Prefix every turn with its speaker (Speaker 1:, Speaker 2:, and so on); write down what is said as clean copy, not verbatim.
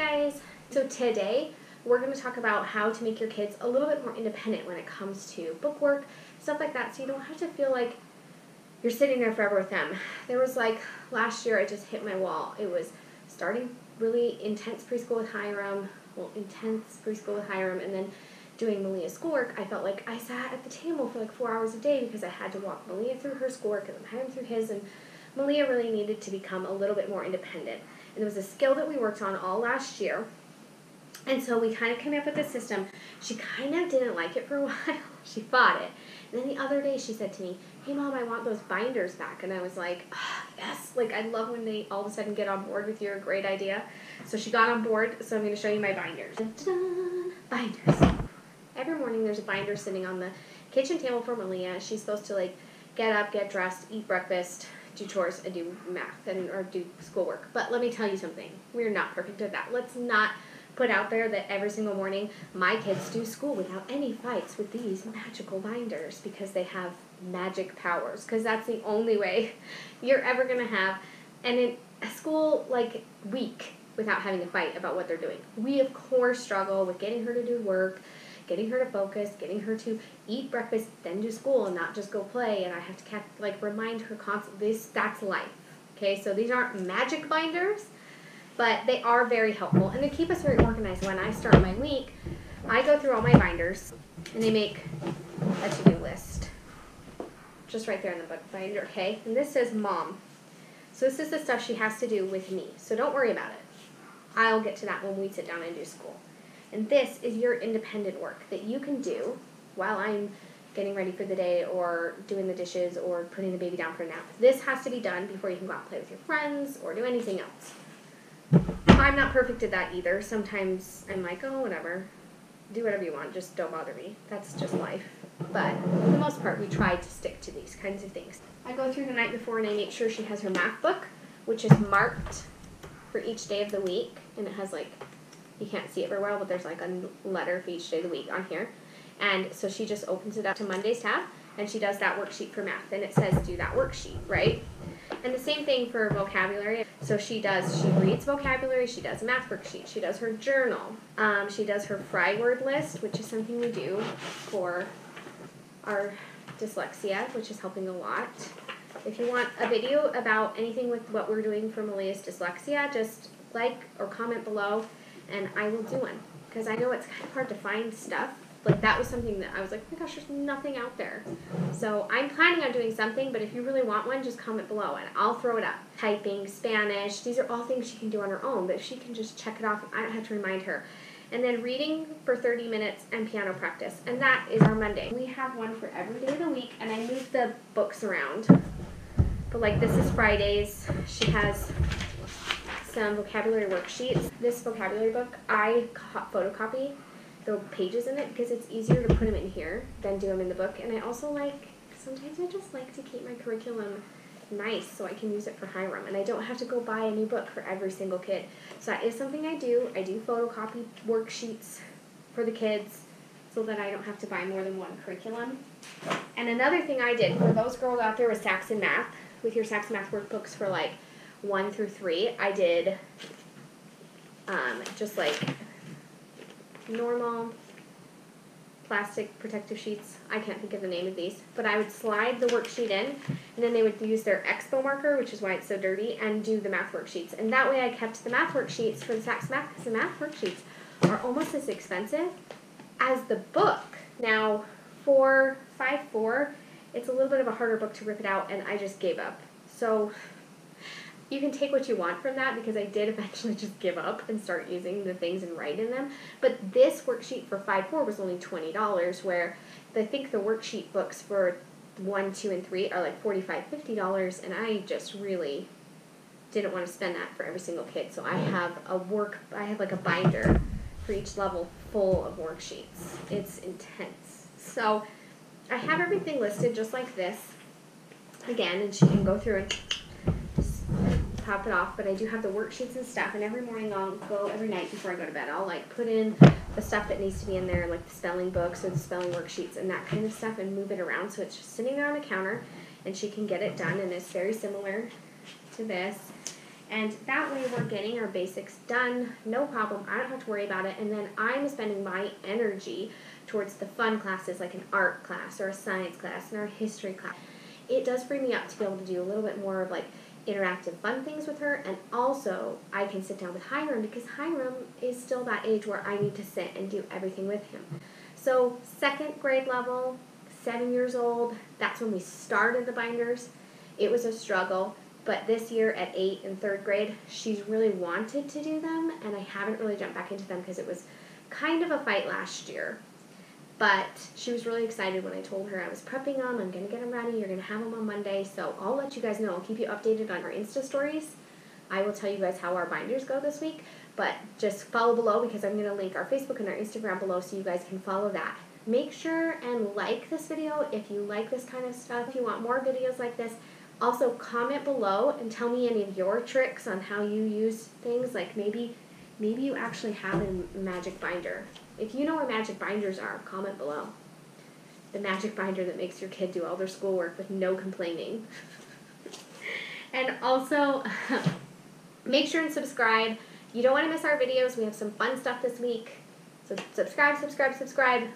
Speaker 1: guys! So today we're going to talk about how to make your kids a little bit more independent when it comes to bookwork, stuff like that, so you don't have to feel like you're sitting there forever with them. There was last year I just hit my wall. It was starting really intense preschool with Hiram, and then doing Malia's schoolwork. I felt like I sat at the table for 4 hours a day because I had to walk Malia through her schoolwork and then Hiram through his, and Malia really needed to become a little bit more independent. And it was a skill that we worked on all last year. And so we kind of came up with this system. She kind of didn't like it for a while. She fought it. And then the other day she said to me, "Hey Mom, I want those binders back." And I was like, yes. I love when they all of a sudden get on board with your great idea. So she got on board, so I'm going to show you my binders. Dun-dun-dun. Binders. Every morning there's a binder sitting on the kitchen table for Malia. She's supposed to get up, get dressed, eat breakfast, do chores, and do math or do schoolwork. But let me tell you something. We're not perfect at that. Let's not put out there that every single morning my kids do school without any fights with these magical binders because they have magic powers, because that's the only way you're ever going to have a school week without having to fight about what they're doing. We of course struggle with getting her to do work, getting her to focus, getting her to eat breakfast, then do school and not just go play, and I have to remind her constantly. That's life. Okay, so these aren't magic binders, but they are very helpful, and they keep us very organized. When I start my week, I go through all my binders, and they make a to-do list. Just right there in the book binder, okay? And this says Mom. So this is the stuff she has to do with me, so don't worry about it. I'll get to that when we sit down and do school. And this is your independent work that you can do while I'm getting ready for the day or doing the dishes or putting the baby down for a nap. This has to be done before you can go out and play with your friends or do anything else. I'm not perfect at that either. Sometimes I'm like, oh, whatever. Do whatever you want. Just don't bother me. That's just life. But for the most part, we try to stick to these kinds of things. I go through the night before and I make sure she has her math book, which is marked for each day of the week. And it has you can't see it very well, but there's a letter for each day of the week on here. And so she just opens it up to Monday's tab, and she does that worksheet for math. And it says, do that worksheet, right? And the same thing for vocabulary. So she reads vocabulary, she does a math worksheet, she does her journal, she does her fry word list, which is something we do for our dyslexia, which is helping a lot. If you want a video about anything with what we're doing for Malia's dyslexia, just like or comment below, and I will do one, because I know it's kind of hard to find stuff. That was something that I was like, oh my gosh, there's nothing out there. So I'm planning on doing something, but if you really want one, just comment below and I'll throw it up. Typing, Spanish, these are all things she can do on her own, but she can just check it off and I don't have to remind her. And then reading for 30 minutes and piano practice, and that is our Monday. We have one for every day of the week, and I move the books around. But this is Fridays. She has some vocabulary worksheets. This vocabulary book, I photocopy the pages in it because it's easier to put them in here than do them in the book. And I also sometimes I just like to keep my curriculum nice so I can use it for Hiram, and I don't have to go buy a new book for every single kid. So that is something I do. I do photocopy worksheets for the kids so that I don't have to buy more than one curriculum. And another thing I did for those girls out there with Saxon Math, with your Saxon Math workbooks for 1 through 3, I did just normal plastic protective sheets. I can't think of the name of these, but I would slide the worksheet in, and then they would use their expo marker, which is why it's so dirty, and do the math worksheets. And that way I kept the math worksheets for the Sax Math, because the math worksheets are almost as expensive as the book. Now, for 5-4, it's a little bit of a harder book to rip it out, and I just gave up. So you can take what you want from that, because I did eventually just give up and start using the things and write in them. But this worksheet for 5-4 was only $20, where I think the worksheet books for 1, 2, and 3 are $45, $50, and I just really didn't want to spend that for every single kid. So I have a binder for each level full of worksheets. It's intense. So I have everything listed just like this again, and she can go through and pop it off, but I do have the worksheets and stuff, and every morning every night before I go to bed, I'll put in the stuff that needs to be in there, the spelling books or the spelling worksheets and that kind of stuff, and move it around so it's just sitting there on the counter and she can get it done. And it's very similar to this. And that way we're getting our basics done, no problem. I don't have to worry about it. And then I'm spending my energy towards the fun classes like an art class or a science class and our history class. It does free me up to be able to do a little bit more of like interactive fun things with her, and also I can sit down with Hiram because Hiram is still that age where I need to sit and do everything with him. So 2nd grade level, 7 years old, that's when we started the binders. It was a struggle, but this year at 8 and 3rd grade, she's really wanted to do them, and I haven't really jumped back into them because it was kind of a fight last year. But she was really excited when I told her I was prepping them. I'm going to get them ready. You're going to have them on Monday. So I'll let you guys know. I'll keep you updated on our Insta stories. I will tell you guys how our binders go this week. But just follow below because I'm going to link our Facebook and our Instagram below so you guys can follow that. Make sure and like this video if you like this kind of stuff. If you want more videos like this, also comment below and tell me any of your tricks on how you use things. Like maybe you actually have a magic binder. If you know where magic binders are, comment below. The magic binder that makes your kid do all their schoolwork with no complaining. And also, make sure and subscribe. You don't want to miss our videos. We have some fun stuff this week. So subscribe.